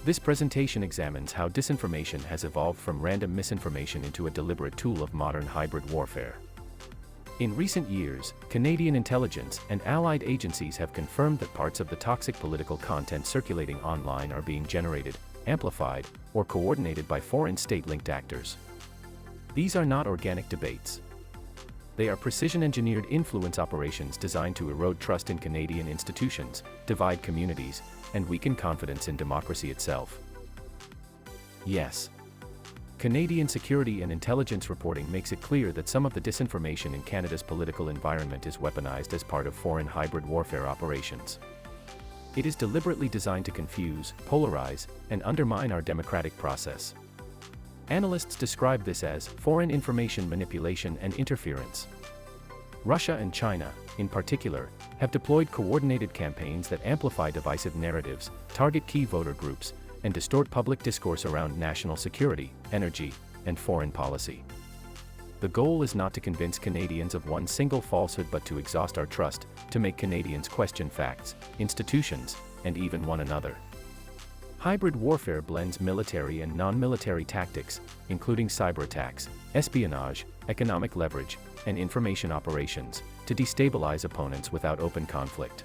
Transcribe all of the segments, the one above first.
This presentation examines how disinformation has evolved from random misinformation into a deliberate tool of modern hybrid warfare. In recent years, Canadian intelligence and allied agencies have confirmed that parts of the toxic political content circulating online are being generated, amplified, or coordinated by foreign state-linked actors. These are not organic debates. They are precision-engineered influence operations designed to erode trust in Canadian institutions, divide communities, and weaken confidence in democracy itself. Yes. Canadian security and intelligence reporting makes it clear that some of the disinformation in Canada's political environment is weaponized as part of foreign hybrid warfare operations. It is deliberately designed to confuse, polarize, and undermine our democratic process. Analysts describe this as foreign information manipulation and interference. Russia and China, in particular, have deployed coordinated campaigns that amplify divisive narratives, target key voter groups, and distort public discourse around national security, energy, and foreign policy. The goal is not to convince Canadians of one single falsehood but to exhaust our trust, to make Canadians question facts, institutions, and even one another. Hybrid warfare blends military and non-military tactics, including cyber attacks, espionage, economic leverage, and information operations, to destabilize opponents without open conflict.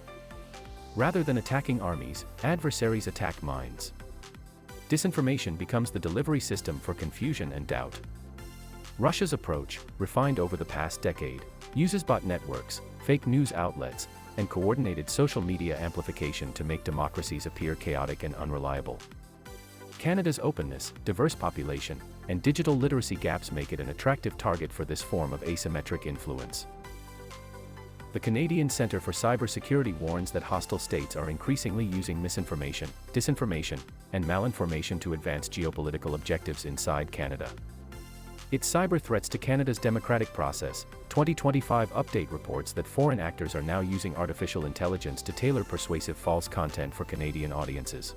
Rather than attacking armies, adversaries attack minds. Disinformation becomes the delivery system for confusion and doubt. Russia's approach, refined over the past decade, uses bot networks, fake news outlets, and coordinated social media amplification to make democracies appear chaotic and unreliable. Canada's openness, diverse population, and digital literacy gaps make it an attractive target for this form of asymmetric influence. The Canadian Centre for Cybersecurity warns that hostile states are increasingly using misinformation, disinformation, and malinformation to advance geopolitical objectives inside Canada. Its Cyber Threats to Canada's Democratic Process 2025 update reports that foreign actors are now using artificial intelligence to tailor persuasive false content for Canadian audiences.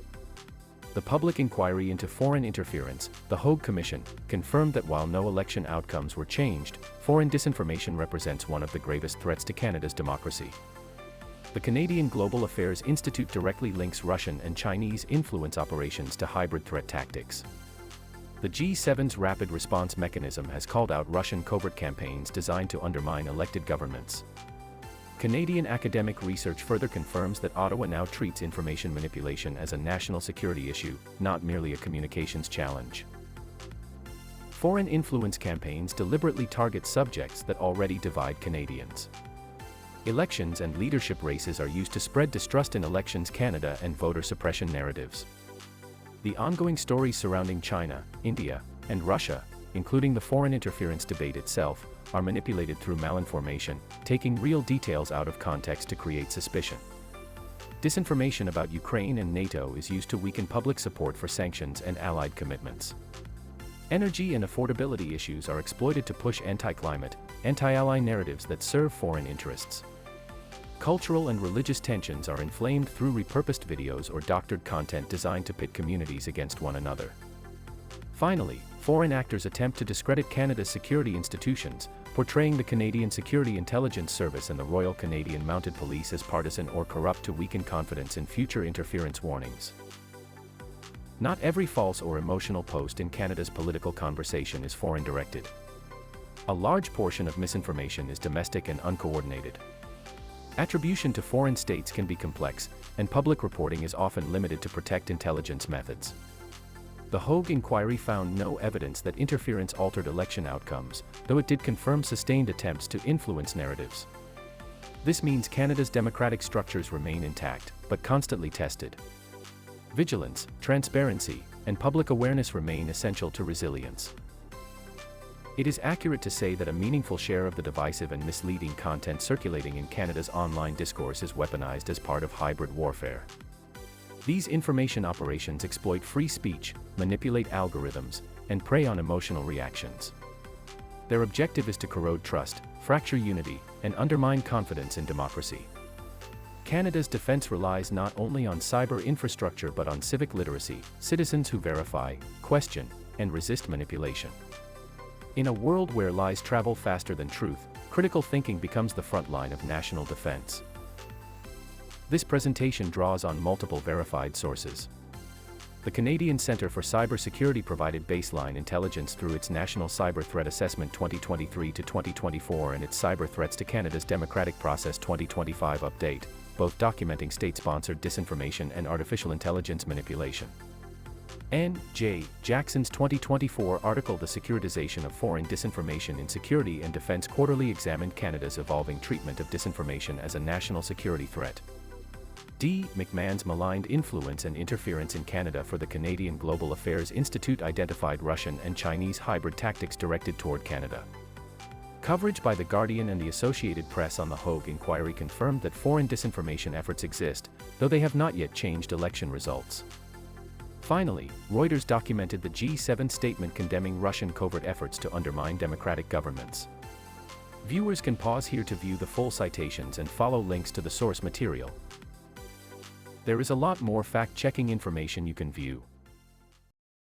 The public inquiry into foreign interference, the Hague Commission, confirmed that while no election outcomes were changed, foreign disinformation represents one of the gravest threats to Canada's democracy. The Canadian Global Affairs Institute directly links Russian and Chinese influence operations to hybrid threat tactics. The G7's rapid response mechanism has called out Russian covert campaigns designed to undermine elected governments. Canadian academic research further confirms that Ottawa now treats information manipulation as a national security issue, not merely a communications challenge. Foreign influence campaigns deliberately target subjects that already divide Canadians. Elections and leadership races are used to spread distrust in Elections Canada and voter suppression narratives. The ongoing stories surrounding China, India, and Russia, including the foreign interference debate itself, are manipulated through malinformation, taking real details out of context to create suspicion. Disinformation about Ukraine and NATO is used to weaken public support for sanctions and allied commitments. Energy and affordability issues are exploited to push anti-climate, anti-ally narratives that serve foreign interests. Cultural and religious tensions are inflamed through repurposed videos or doctored content designed to pit communities against one another. Finally, foreign actors attempt to discredit Canada's security institutions, portraying the Canadian Security Intelligence Service and the Royal Canadian Mounted Police as partisan or corrupt to weaken confidence in future interference warnings. Not every false or emotional post in Canada's political conversation is foreign-directed. A large portion of misinformation is domestic and uncoordinated. Attribution to foreign states can be complex, and public reporting is often limited to protect intelligence methods. The Hague inquiry found no evidence that interference altered election outcomes, though it did confirm sustained attempts to influence narratives. This means Canada's democratic structures remain intact, but constantly tested. Vigilance, transparency, and public awareness remain essential to resilience. It is accurate to say that a meaningful share of the divisive and misleading content circulating in Canada's online discourse is weaponized as part of hybrid warfare. These information operations exploit free speech, manipulate algorithms, and prey on emotional reactions. Their objective is to corrode trust, fracture unity, and undermine confidence in democracy. Canada's defense relies not only on cyber infrastructure but on civic literacy, citizens who verify, question, and resist manipulation. In a world where lies travel faster than truth, critical thinking becomes the front line of national defense. This presentation draws on multiple verified sources. The Canadian Centre for Cybersecurity provided baseline intelligence through its National Cyber Threat Assessment 2023 to 2024 and its Cyber Threats to Canada's Democratic Process 2025 update, both documenting state-sponsored disinformation and artificial intelligence manipulation. N. J. Jackson's 2024 article The Securitization of Foreign Disinformation in Security and Defence quarterly examined Canada's evolving treatment of disinformation as a national security threat. D. McMahon's Maligned Influence and Interference in Canada for the Canadian Global Affairs Institute identified Russian and Chinese hybrid tactics directed toward Canada. Coverage by The Guardian and the Associated Press on the Hogue inquiry confirmed that foreign disinformation efforts exist, though they have not yet changed election results. Finally, Reuters documented the G7 statement condemning Russian covert efforts to undermine democratic governments. Viewers can pause here to view the full citations and follow links to the source material. There is a lot more fact-checking information you can view.